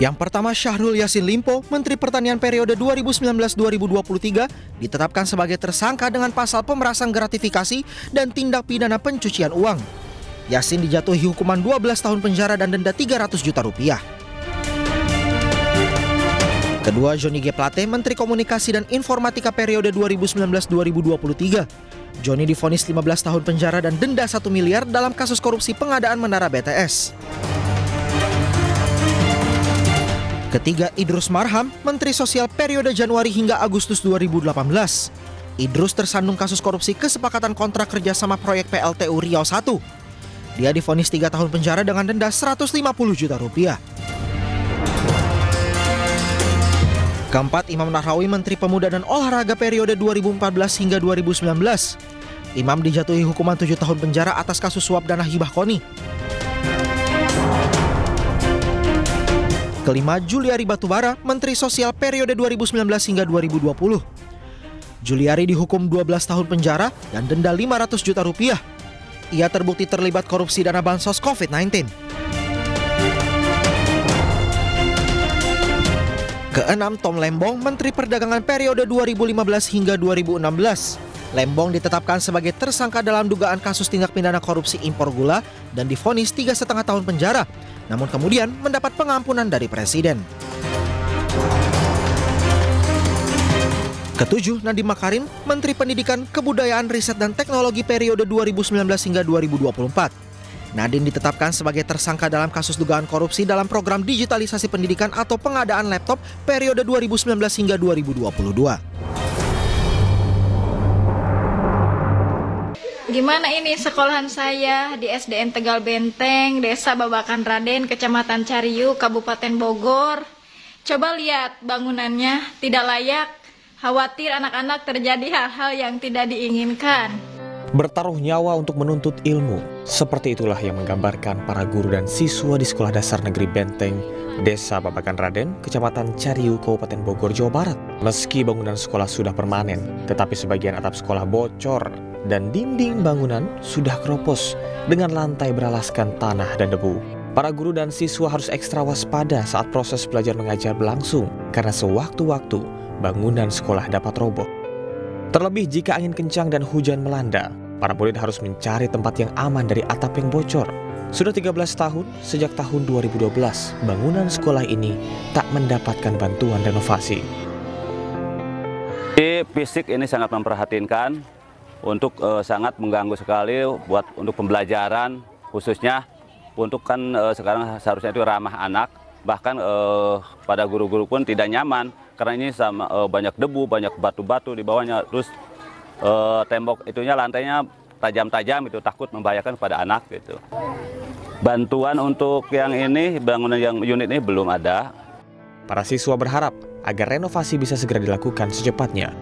Yang pertama, Syahrul Yassin Limpo, Menteri Pertanian periode 2019-2023, ditetapkan sebagai tersangka dengan pasal pemerasan gratifikasi dan tindak pidana pencucian uang. Yassin dijatuhi hukuman 12 tahun penjara dan denda 300 juta rupiah. Kedua, Johnny G. Plate, Menteri Komunikasi dan Informatika periode 2019-2023. Johnny divonis 15 tahun penjara dan denda 1 miliar dalam kasus korupsi pengadaan menara BTS. Ketiga, Idrus Marham, Menteri Sosial periode Januari hingga Agustus 2018. Idrus tersandung kasus korupsi kesepakatan kontrak kerjasama proyek PLTU Riau 1. Dia divonis 3 tahun penjara dengan denda 150 juta rupiah. Keempat, Imam Nahrawi, Menteri Pemuda dan Olahraga periode 2014 hingga 2019. Imam dijatuhi hukuman 7 tahun penjara atas kasus suap dana hibah KONI. Kelima, Juliari Batubara, Menteri Sosial periode 2019 hingga 2020. Juliari dihukum 12 tahun penjara dan denda 500 juta rupiah. Ia terbukti terlibat korupsi dana bansos COVID-19. Keenam, Tom Lembong, Menteri Perdagangan periode 2015 hingga 2016. Lembong ditetapkan sebagai tersangka dalam dugaan kasus tindak pidana korupsi impor gula dan divonis 3,5 tahun penjara, namun kemudian mendapat pengampunan dari Presiden. Ketujuh, Nadiem Makarim, Menteri Pendidikan, Kebudayaan, Riset dan Teknologi periode 2019 hingga 2024. Nadiem ditetapkan sebagai tersangka dalam kasus dugaan korupsi dalam program digitalisasi pendidikan atau pengadaan laptop periode 2019 hingga 2022. Gimana ini sekolahan saya di SDN Tegal Benteng, Desa Babakan Raden, Kecamatan Cariu, Kabupaten Bogor. Coba lihat bangunannya tidak layak, khawatir anak-anak terjadi hal-hal yang tidak diinginkan. Bertaruh nyawa untuk menuntut ilmu, seperti itulah yang menggambarkan para guru dan siswa di Sekolah Dasar Negeri Benteng, Desa Babakan Raden, Kecamatan Cariu, Kabupaten Bogor, Jawa Barat. Meski bangunan sekolah sudah permanen, tetapi sebagian atap sekolah bocor dan dinding bangunan sudah keropos dengan lantai beralaskan tanah dan debu. Para guru dan siswa harus ekstra waspada saat proses belajar mengajar berlangsung karena sewaktu-waktu bangunan sekolah dapat roboh. Terlebih jika angin kencang dan hujan melanda, para murid harus mencari tempat yang aman dari atap yang bocor. Sudah 13 tahun sejak tahun 2012, bangunan sekolah ini tak mendapatkan bantuan renovasi. Fisik ini sangat memprihatinkan, untuk sangat mengganggu sekali untuk pembelajaran, khususnya untuk kan sekarang seharusnya itu ramah anak, bahkan pada guru-guru pun tidak nyaman karena ini sama banyak debu, banyak batu-batu di bawahnya, terus tembok itunya lantainya tajam-tajam, itu takut membahayakan pada anak gitu. Bantuan untuk yang ini, bangunan yang unit ini belum ada. Para siswa berharap agar renovasi bisa segera dilakukan secepatnya.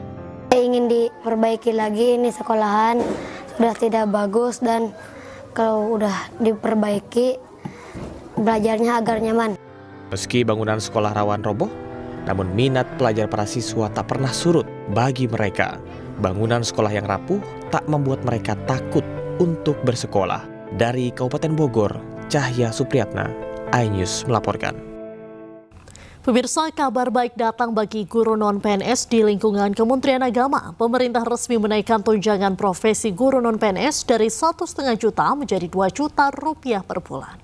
Ingin diperbaiki lagi, ini sekolahan sudah tidak bagus dan kalau udah diperbaiki belajarnya agar nyaman. Meski bangunan sekolah rawan roboh, namun minat pelajar para siswa tak pernah surut. Bagi mereka, bangunan sekolah yang rapuh tak membuat mereka takut untuk bersekolah. Dari Kabupaten Bogor, Cahya Supriyatna, iNews melaporkan. Pemirsa, kabar baik datang bagi guru non-PNS di lingkungan Kementerian Agama. Pemerintah resmi menaikkan tunjangan profesi guru non-PNS dari 1,5 juta menjadi 2 juta rupiah per bulan.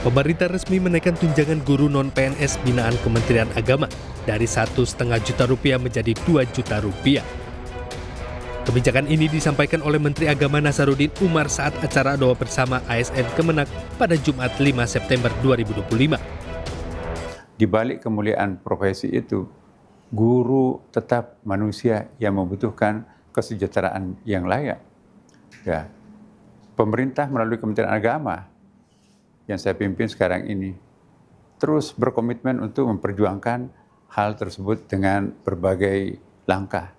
Pemerintah resmi menaikkan tunjangan guru non-PNS binaan Kementerian Agama dari 1,5 juta rupiah menjadi 2 juta rupiah. Kebijakan ini disampaikan oleh Menteri Agama Nasaruddin Umar saat acara doa bersama ASN Kemenak pada Jumat 5 September 2025. Di balik kemuliaan profesi itu, guru tetap manusia yang membutuhkan kesejahteraan yang layak. Ya, pemerintah melalui Kementerian Agama yang saya pimpin sekarang ini terus berkomitmen untuk memperjuangkan hal tersebut dengan berbagai langkah.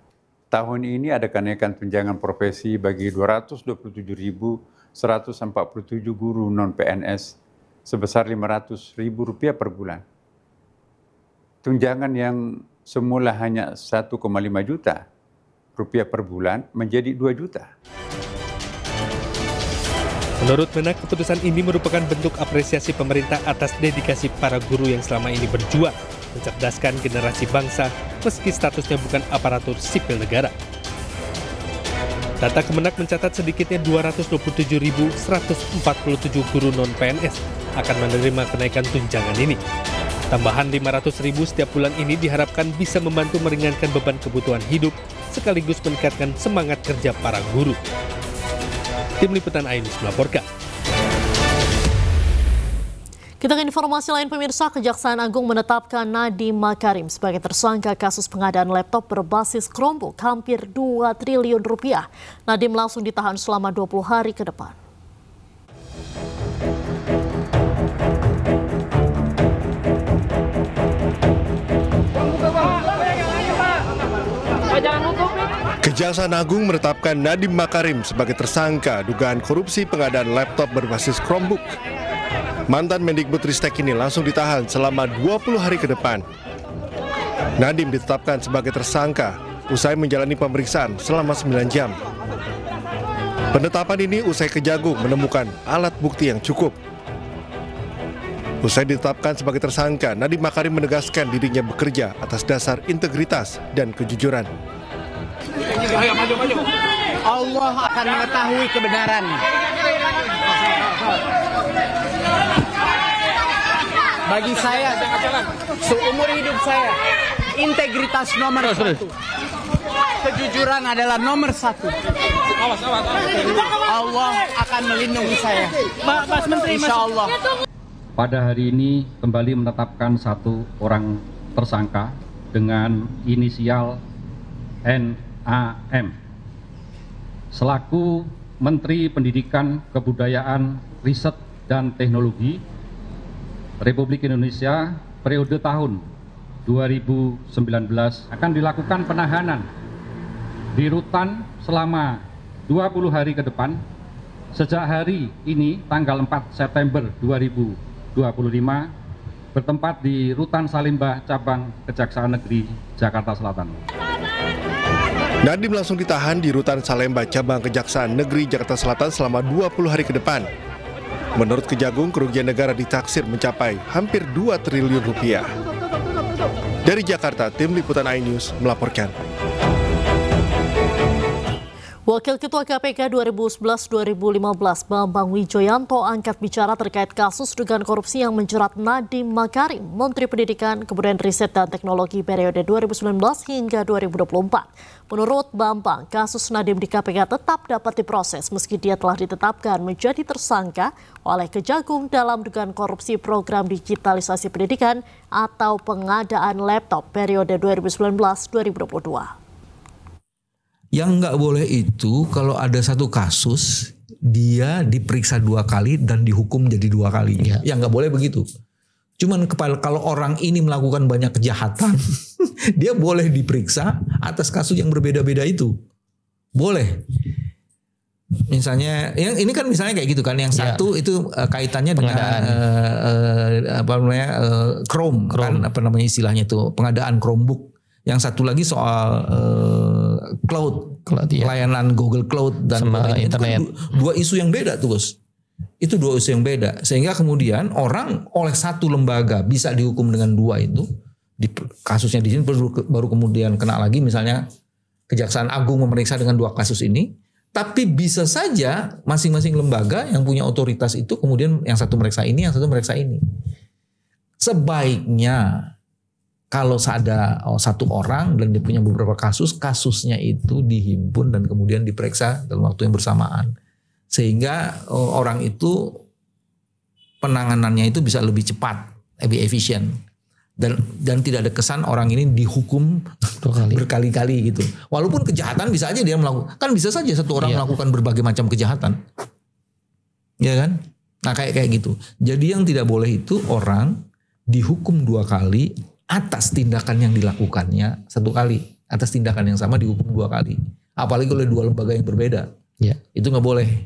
Tahun ini ada kenaikan tunjangan profesi bagi 227.147 guru non-PNS sebesar Rp500.000 per bulan. Tunjangan yang semula hanya 1,5 juta rupiah per bulan menjadi 2 juta. Menurut Menak, keputusan ini merupakan bentuk apresiasi pemerintah atas dedikasi para guru yang selama ini berjuang mencerdaskan generasi bangsa meski statusnya bukan aparatur sipil negara. Data Kemenak mencatat sedikitnya 227.147 guru non-PNS akan menerima kenaikan tunjangan ini. Tambahan 500.000 setiap bulan ini diharapkan bisa membantu meringankan beban kebutuhan hidup sekaligus meningkatkan semangat kerja para guru. Tim Liputan iNews melaporkan. Kita ke informasi lain, pemirsa. Kejaksaan Agung menetapkan Nadiem Makarim sebagai tersangka kasus pengadaan laptop berbasis Chromebook hampir 2 triliun rupiah. Nadiem langsung ditahan selama 20 hari ke depan. Kejaksaan Agung menetapkan Nadiem Makarim sebagai tersangka dugaan korupsi pengadaan laptop berbasis Chromebook. Mantan Mendikbudristek ini langsung ditahan selama 20 hari ke depan. Nadiem ditetapkan sebagai tersangka usai menjalani pemeriksaan selama 9 jam. Penetapan ini usai Kejagung menemukan alat bukti yang cukup. Usai ditetapkan sebagai tersangka, Nadiem Makarim menegaskan dirinya bekerja atas dasar integritas dan kejujuran. Allah akan mengetahui kebenaran. Bagi saya, seumur hidup saya, integritas nomor 1. Kejujuran adalah nomor 1. Allah akan melindungi saya. Mas Menteri, insya Allah. Pada hari ini kembali menetapkan satu orang tersangka dengan inisial NAM selaku Menteri Pendidikan, Kebudayaan, Riset, dan Teknologi Republik Indonesia periode tahun 2019 akan dilakukan penahanan di rutan selama 20 hari ke depan sejak hari ini tanggal 4 September 2025 bertempat di Rutan Salemba Cabang Kejaksaan Negeri Jakarta Selatan. Nadiem langsung ditahan di Rutan Salemba Cabang Kejaksaan Negeri Jakarta Selatan selama 20 hari ke depan. Menurut Kejagung, kerugian negara ditaksir mencapai hampir 2 triliun rupiah. Dari Jakarta, Tim Liputan iNews melaporkan. Wakil Ketua KPK 2011-2015 Bambang Wijoyanto angkat bicara terkait kasus dugaan korupsi yang menjerat Nadiem Makarim, Menteri Pendidikan, Kebudayaan, Riset, dan Teknologi periode 2019 hingga 2024. Menurut Bambang, kasus Nadiem di KPK tetap dapat diproses meski dia telah ditetapkan menjadi tersangka oleh Kejagung dalam dugaan korupsi program digitalisasi pendidikan atau pengadaan laptop periode 2019-2022. Yang nggak boleh itu kalau ada satu kasus dia diperiksa 2 kali dan dihukum jadi 2 kali. Ya. Yang nggak boleh begitu. Cuman kalau orang ini melakukan banyak kejahatan, dia boleh diperiksa atas kasus yang berbeda-beda itu. Boleh. Misalnya, yang ini kan misalnya kayak gitu kan. Yang satu itu kaitannya dengan Chrome kan apa namanya istilahnya itu pengadaan Chromebook. Yang satu lagi soal cloud layanan Google Cloud dan internet. Itu kan 2 isu yang beda tuh, Bos. Itu 2 isu yang beda. Sehingga kemudian orang oleh satu lembaga bisa dihukum dengan 2 itu. Kasusnya di sini baru kemudian kena lagi misalnya Kejaksaan Agung memeriksa dengan 2 kasus ini. Tapi bisa saja masing-masing lembaga yang punya otoritas itu kemudian yang satu meriksa ini, yang satu meriksa ini. Sebaiknya kalau ada satu orang dan dia punya beberapa kasus, kasusnya itu dihimpun dan kemudian diperiksa dalam waktu yang bersamaan. Sehingga orang itu penanganannya itu bisa lebih cepat, lebih efisien. Dan tidak ada kesan orang ini dihukum berkali-kali gitu. Walaupun kejahatan bisa aja dia melakukan. Kan bisa saja satu orang melakukan berbagai macam kejahatan. Ya kan? Nah kayak gitu. Jadi yang tidak boleh itu orang dihukum 2 kali atas tindakan yang dilakukannya 1 kali, atas tindakan yang sama dihukum 2 kali. Apalagi oleh 2 lembaga yang berbeda. Itu nggak boleh.